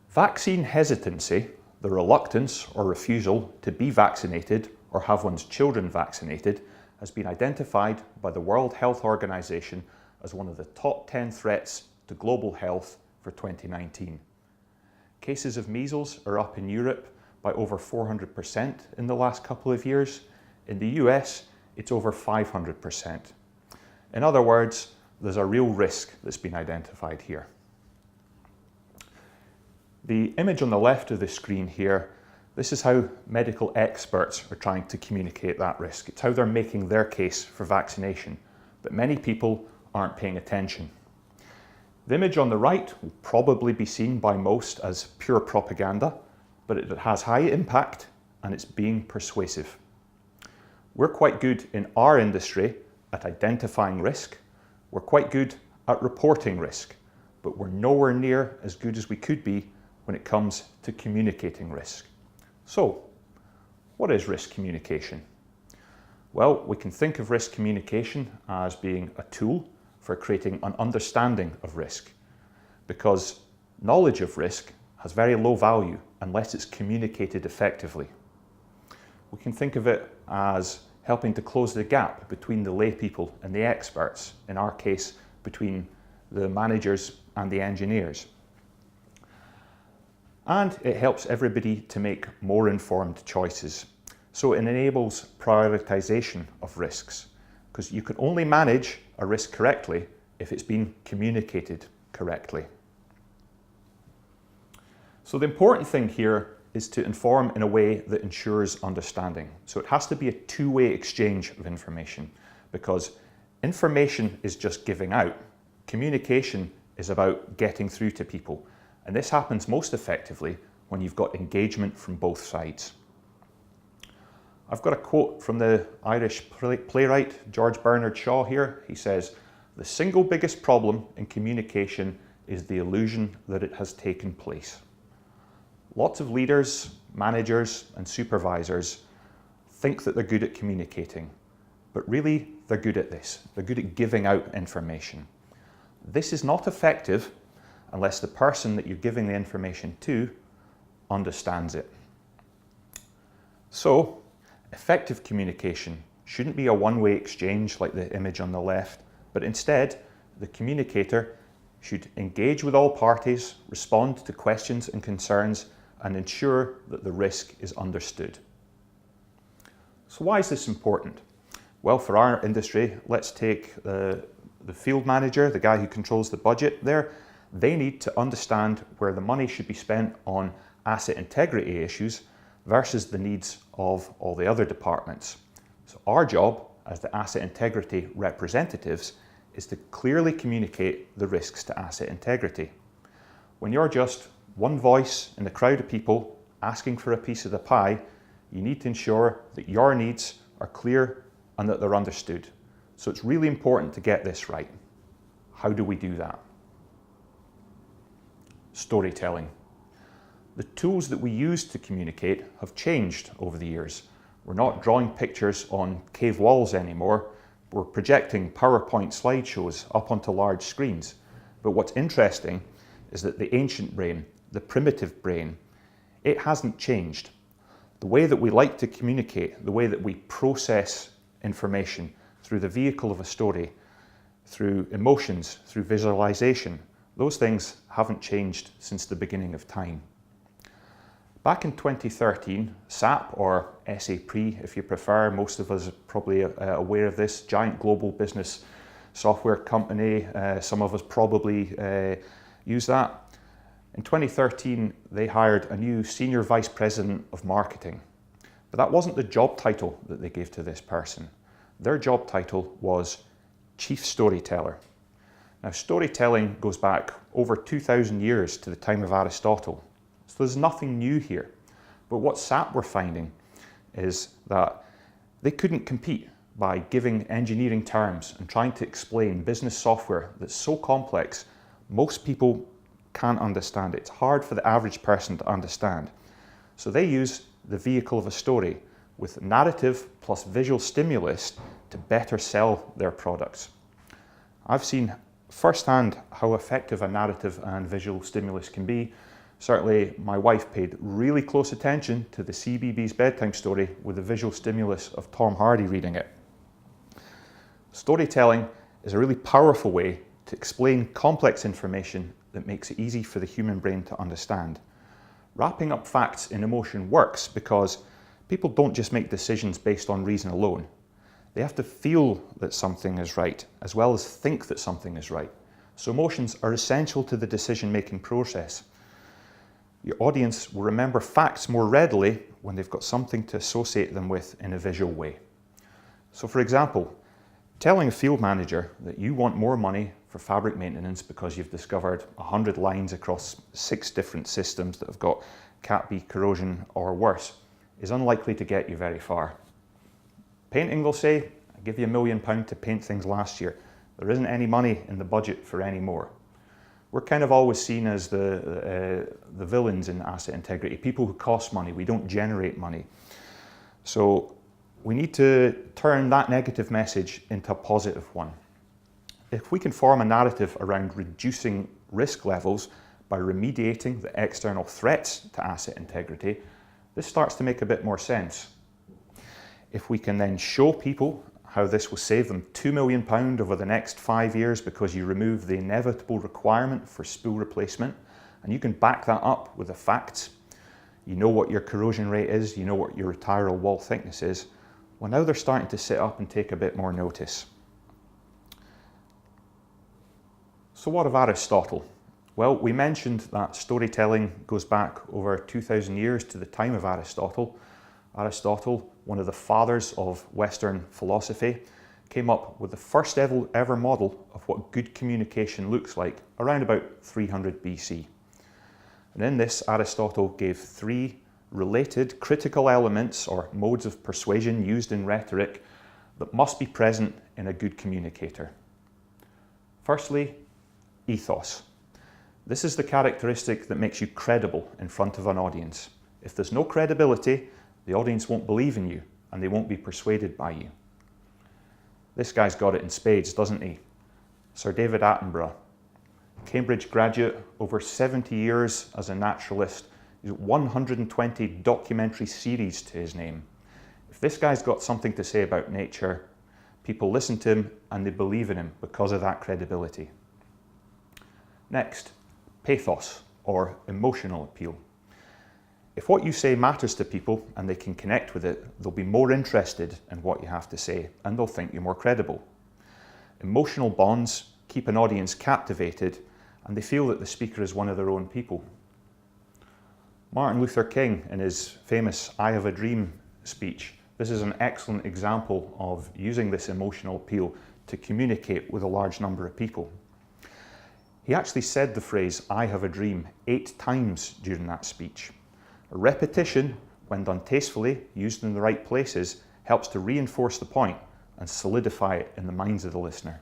Vaccine hesitancy, the reluctance or refusal to be vaccinated or have one's children vaccinated, has been identified by the World Health Organization as one of the top 10 threats to global health for 2019. Cases of measles are up in Europe by over 400% in the last couple of years. In the US, it's over 500%. In other words, there's a real risk that's been identified here. The image on the left of the screen here, this is how medical experts are trying to communicate that risk. It's how they're making their case for vaccination, but many people aren't paying attention. The image on the right will probably be seen by most as pure propaganda, but it has high impact and it's being persuasive. We're quite good in our industry at identifying risk. We're quite good at reporting risk, but we're nowhere near as good as we could be when it comes to communicating risk. So, what is risk communication? Well, we can think of risk communication as being a tool for creating an understanding of risk, because knowledge of risk has very low value unless it's communicated effectively. We can think of it as helping to close the gap between the lay people and the experts, in our case, between the managers and the engineers. And it helps everybody to make more informed choices. So it enables prioritization of risks, because you can only manage a risk correctly if it's been communicated correctly. So the important thing here is to inform in a way that ensures understanding. So it has to be a two-way exchange of information, because information is just giving out. Communication is about getting through to people. And this happens most effectively when you've got engagement from both sides. I've got a quote from the Irish playwright George Bernard Shaw here. He says, "The single biggest problem in communication is the illusion that it has taken place." Lots of leaders, managers, and supervisors think that they're good at communicating, but really they're good at this. They're good at giving out information. This is not effective unless the person that you're giving the information to understands it. So, effective communication shouldn't be a one-way exchange like the image on the left, but instead, the communicator should engage with all parties, respond to questions and concerns, and ensure that the risk is understood. So why is this important? Well, for our industry, let's take the field manager, the guy who controls the budget there. They need to understand where the money should be spent on asset integrity issues versus the needs of all the other departments. So our job as the asset integrity representatives is to clearly communicate the risks to asset integrity. When you're just one voice in the crowd of people asking for a piece of the pie, you need to ensure that your needs are clear and that they're understood. So it's really important to get this right. How do we do that? Storytelling. The tools that we use to communicate have changed over the years. We're not drawing pictures on cave walls anymore. We're projecting PowerPoint slideshows up onto large screens. But what's interesting is that the ancient brain, the primitive brain, it hasn't changed. The way that we like to communicate, the way that we process information through the vehicle of a story, through emotions, through visualization, those things haven't changed since the beginning of time. Back in 2013, SAP, or SAP if you prefer, most of us are probably aware of this, giant global business software company, some of us probably use that. In 2013, they hired a new Senior Vice President of Marketing, but that wasn't the job title that they gave to this person. Their job title was Chief Storyteller. Now, storytelling goes back over 2,000 years to the time of Aristotle. So there's nothing new here. But what SAP were finding is that they couldn't compete by giving engineering terms and trying to explain business software that's so complex, most people can't understand it. It's hard for the average person to understand. So they use the vehicle of a story with narrative plus visual stimulus to better sell their products. I've seen firsthand how effective a narrative and visual stimulus can be. Certainly, my wife paid really close attention to the CBeebies bedtime story with the visual stimulus of Tom Hardy reading it. Storytelling is a really powerful way to explain complex information that makes it easy for the human brain to understand. Wrapping up facts in emotion works because people don't just make decisions based on reason alone. They have to feel that something is right, as well as think that something is right. So emotions are essential to the decision-making process. Your audience will remember facts more readily when they've got something to associate them with in a visual way. So for example, telling a field manager that you want more money for fabric maintenance because you've discovered 100 lines across 6 different systems that have got Cat B corrosion or worse is unlikely to get you very far. Painting, they'll say, I give you £1 million to paint things last year. There isn't any money in the budget for any more. We're kind of always seen as the villains in asset integrity, people who cost money. We don't generate money. So we need to turn that negative message into a positive one. If we can form a narrative around reducing risk levels by remediating the external threats to asset integrity, this starts to make a bit more sense. If we can then show people how this will save them £2 million over the next 5 years because you remove the inevitable requirement for spool replacement, and you can back that up with the facts, you know what your corrosion rate is, you know what your retiral wall thickness is, well, now they're starting to sit up and take a bit more notice. So what of Aristotle? Well, we mentioned that storytelling goes back over 2,000 years to the time of Aristotle. Aristotle, one of the fathers of Western philosophy, came up with the first ever model of what good communication looks like around about 300 BC. And in this, Aristotle gave 3 related critical elements or modes of persuasion used in rhetoric that must be present in a good communicator. Firstly, ethos. This is the characteristic that makes you credible in front of an audience. If there's no credibility, the audience won't believe in you and they won't be persuaded by you. This guy's got it in spades, doesn't he? Sir David Attenborough, Cambridge graduate, over 70 years as a naturalist, 120 documentary series to his name. If this guy's got something to say about nature, people listen to him and they believe in him because of that credibility. Next, pathos or emotional appeal. If what you say matters to people and they can connect with it, they'll be more interested in what you have to say and they'll think you're more credible. Emotional bonds keep an audience captivated and they feel that the speaker is one of their own people. Martin Luther King, in his famous I Have a Dream speech, this is an excellent example of using this emotional appeal to communicate with a large number of people. He actually said the phrase, I have a dream, 8 times during that speech. A repetition, when done tastefully, used in the right places, helps to reinforce the point and solidify it in the minds of the listener.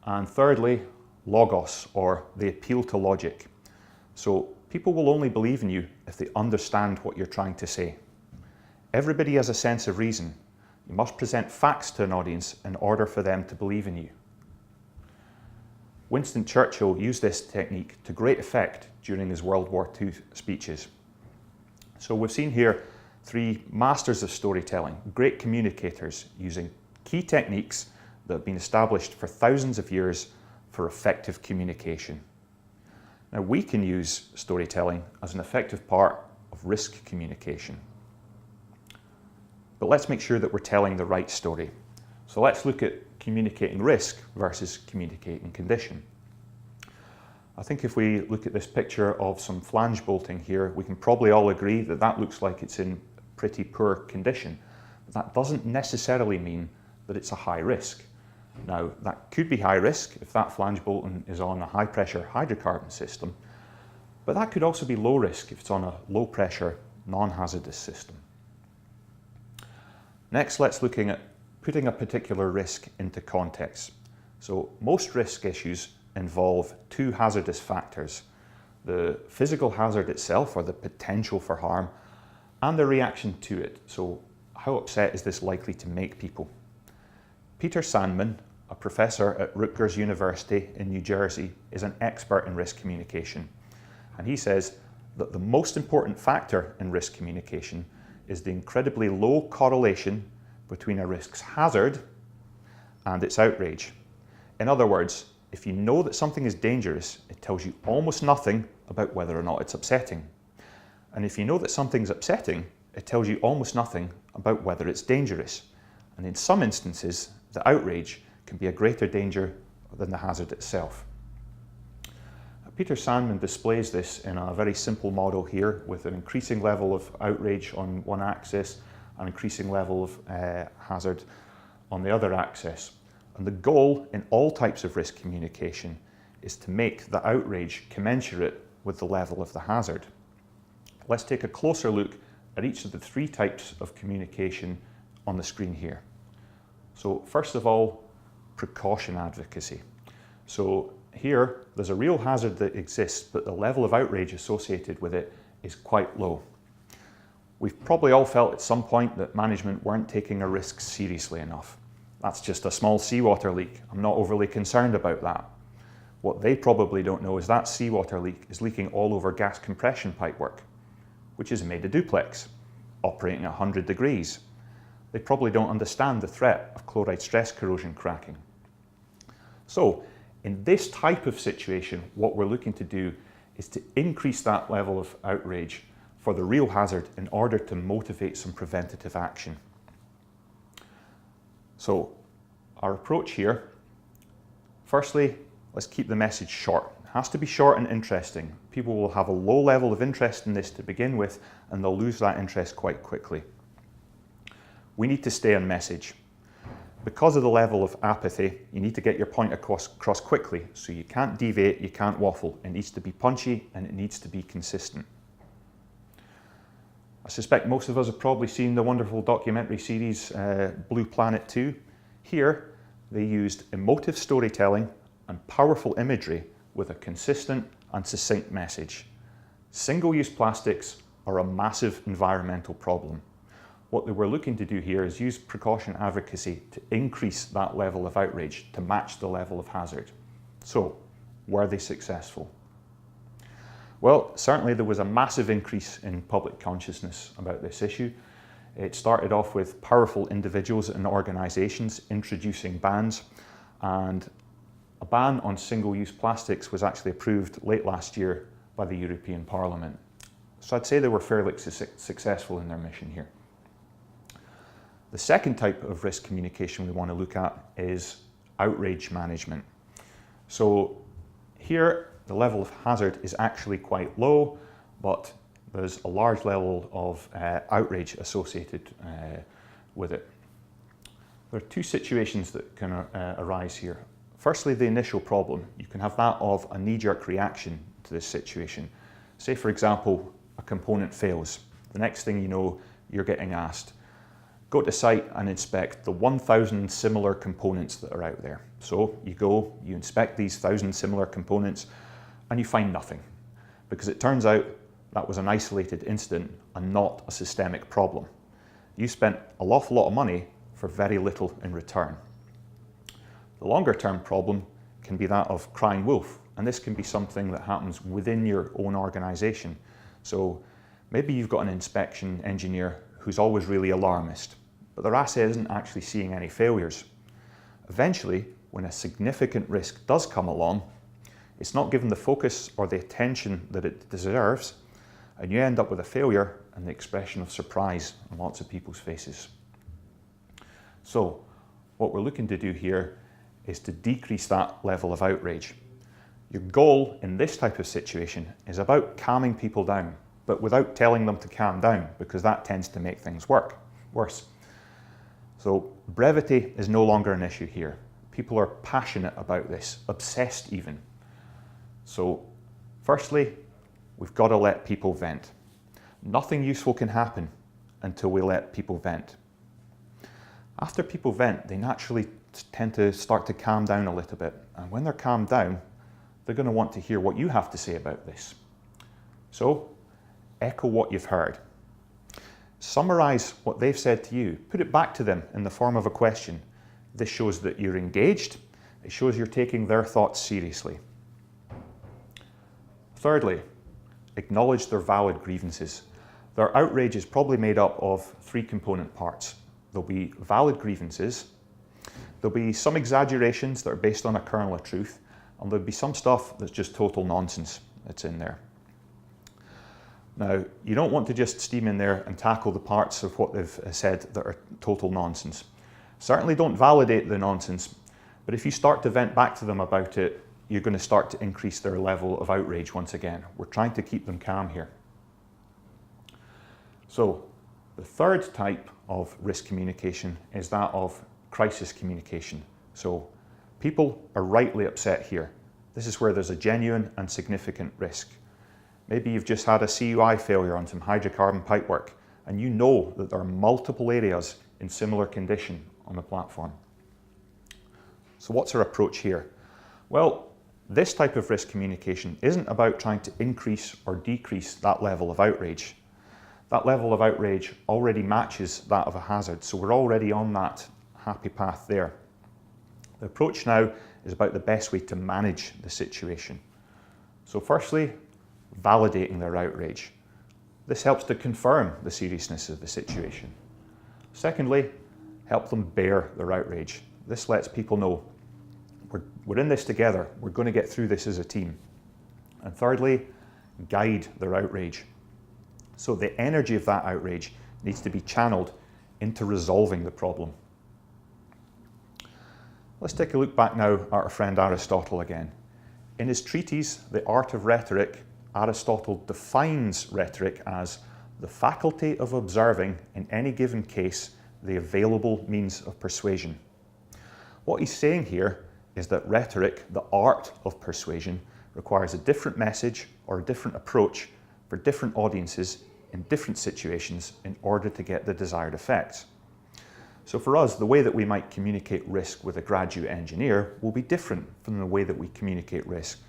And thirdly, logos, or the appeal to logic. So people will only believe in you if they understand what you're trying to say. Everybody has a sense of reason. You must present facts to an audience in order for them to believe in you. Winston Churchill used this technique to great effect during his World War II speeches. So we've seen here 3 masters of storytelling, great communicators using key techniques that have been established for thousands of years for effective communication. Now we can use storytelling as an effective part of risk communication. But let's make sure that we're telling the right story. So let's look at communicating risk versus communicating condition. I think if we look at this picture of some flange bolting here, we can probably all agree that that looks like it's in pretty poor condition. But that doesn't necessarily mean that it's a high risk. Now, that could be high risk if that flange bolting is on a high pressure hydrocarbon system, but that could also be low risk if it's on a low pressure non-hazardous system. Next, let's look at putting a particular risk into context. So most risk issues involve 2 hazardous factors: the physical hazard itself, or the potential for harm, and the reaction to it. So how upset is this likely to make people? Peter Sandman, a professor at Rutgers University in New Jersey, is an expert in risk communication. And he says that the most important factor in risk communication is the incredibly low correlation between a risk's hazard and its outrage. In other words, if you know that something is dangerous, it tells you almost nothing about whether or not it's upsetting. And if you know that something's upsetting, it tells you almost nothing about whether it's dangerous. And in some instances, the outrage can be a greater danger than the hazard itself. Peter Sandman displays this in a very simple model here with an increasing level of outrage on one axis, an increasing level of hazard on the other axis. And the goal in all types of risk communication is to make the outrage commensurate with the level of the hazard. Let's take a closer look at each of the three types of communication on the screen here. So first of all, precaution advocacy. So here, there's a real hazard that exists, but the level of outrage associated with it is quite low. We've probably all felt at some point that management weren't taking a risk seriously enough. That's just a small seawater leak. I'm not overly concerned about that. What they probably don't know is that seawater leak is leaking all over gas compression pipework, which is made of duplex, operating at 100 degrees. They probably don't understand the threat of chloride stress corrosion cracking. So, in this type of situation, what we're looking to do is to increase that level of outrage for the real hazard in order to motivate some preventative action. So, our approach here, firstly, let's keep the message short. It has to be short and interesting. People will have a low level of interest in this to begin with, and they'll lose that interest quite quickly. We need to stay on message. Because of the level of apathy, you need to get your point across quickly, so you can't deviate, you can't waffle. It needs to be punchy and it needs to be consistent. I suspect most of us have probably seen the wonderful documentary series Blue Planet 2. Here, they used emotive storytelling and powerful imagery with a consistent and succinct message. Single-use plastics are a massive environmental problem. What they were looking to do here is use precaution advocacy to increase that level of outrage to match the level of hazard. So, were they successful? Well, certainly there was a massive increase in public consciousness about this issue. It started off with powerful individuals and organisations introducing bans, and a ban on single-use plastics was actually approved late last year by the European Parliament. So I'd say they were fairly successful in their mission here. The second type of risk communication we want to look at is outrage management. So here, the level of hazard is actually quite low, but there's a large level of outrage associated with it. There are two situations that can arise here. Firstly, the initial problem. You can have that of a knee-jerk reaction to this situation. Say, for example, a component fails. The next thing you know, you're getting asked, go to site and inspect the 1,000 similar components that are out there. So you go, you inspect these 1,000 similar components, and you find nothing. Because it turns out that was an isolated incident and not a systemic problem. You spent an awful lot of money for very little in return. The longer term problem can be that of crying wolf, and this can be something that happens within your own organisation. So maybe you've got an inspection engineer who's always really alarmist, but their asset isn't actually seeing any failures. Eventually, when a significant risk does come along, it's not given the focus or the attention that it deserves, and you end up with a failure and the expression of surprise on lots of people's faces. So, what we're looking to do here is to decrease that level of outrage. Your goal in this type of situation is about calming people down, but without telling them to calm down, because that tends to make things worse. So brevity is no longer an issue here. People are passionate about this, obsessed even. So firstly, we've got to let people vent. Nothing useful can happen until we let people vent. After people vent, they naturally tend to start to calm down a little bit. And when they're calmed down, they're going to want to hear what you have to say about this. So, echo what you've heard. Summarize what they've said to you. Put it back to them in the form of a question. This shows that you're engaged. It shows you're taking their thoughts seriously. Thirdly, acknowledge their valid grievances. Their outrage is probably made up of three component parts. There'll be valid grievances, there'll be some exaggerations that are based on a kernel of truth, and there'll be some stuff that's just total nonsense that's in there. Now, you don't want to just steam in there and tackle the parts of what they've said that are total nonsense. Certainly don't validate the nonsense, but if you start to vent back to them about it, you're going to start to increase their level of outrage once again. We're trying to keep them calm here. So, the third type of risk communication is that of crisis communication. So, people are rightly upset here. This is where there's a genuine and significant risk. Maybe you've just had a CUI failure on some hydrocarbon pipework, and you know that there are multiple areas in similar condition on the platform. So what's our approach here? Well, this type of risk communication isn't about trying to increase or decrease that level of outrage. That level of outrage already matches that of a hazard, so we're already on that happy path there. The approach now is about the best way to manage the situation. So firstly, validating their outrage. This helps to confirm the seriousness of the situation. Secondly, help them bear their outrage. This lets people know we're in this together, we're going to get through this as a team. And thirdly, guide their outrage. So the energy of that outrage needs to be channeled into resolving the problem. Let's take a look back now at our friend Aristotle again. In his treatise, The Art of Rhetoric, Aristotle defines rhetoric as the faculty of observing in any given case the available means of persuasion. What he's saying here is that rhetoric, the art of persuasion, requires a different message or a different approach for different audiences in different situations in order to get the desired effects. So for us, the way that we might communicate risk with a graduate engineer will be different from the way that we communicate risk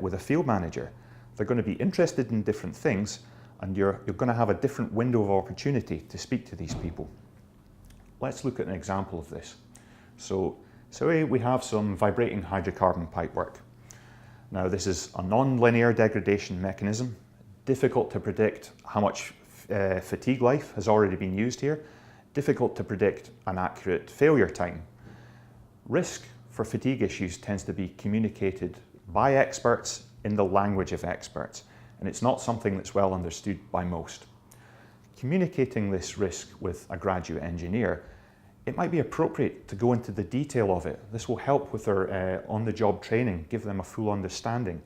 with a field manager. They're going to be interested in different things, and you're going to have a different window of opportunity to speak to these people. Let's look at an example of this. So we have some vibrating hydrocarbon pipework. Now this is a non-linear degradation mechanism, difficult to predict how much fatigue life has already been used here, difficult to predict an accurate failure time. Risk for fatigue issues tends to be communicated by experts in the language of experts, and it's not something that's well understood by most. Communicating this risk with a graduate engineer, it might be appropriate to go into the detail of it. This will help with their on-the-job training, give them a full understanding,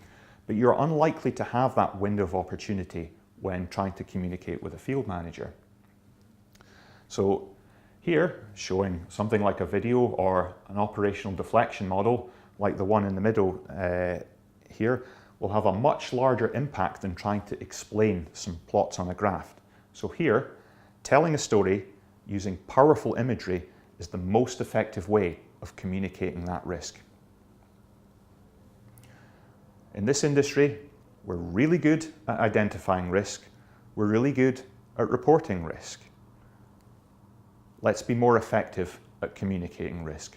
but you're unlikely to have that window of opportunity when trying to communicate with a field manager. So here, showing something like a video or an operational deflection model, like the one in the middle here, will have a much larger impact than trying to explain some plots on a graph. So here, telling a story using powerful imagery is the most effective way of communicating that risk. In this industry, we're really good at identifying risk. We're really good at reporting risk. Let's be more effective at communicating risk.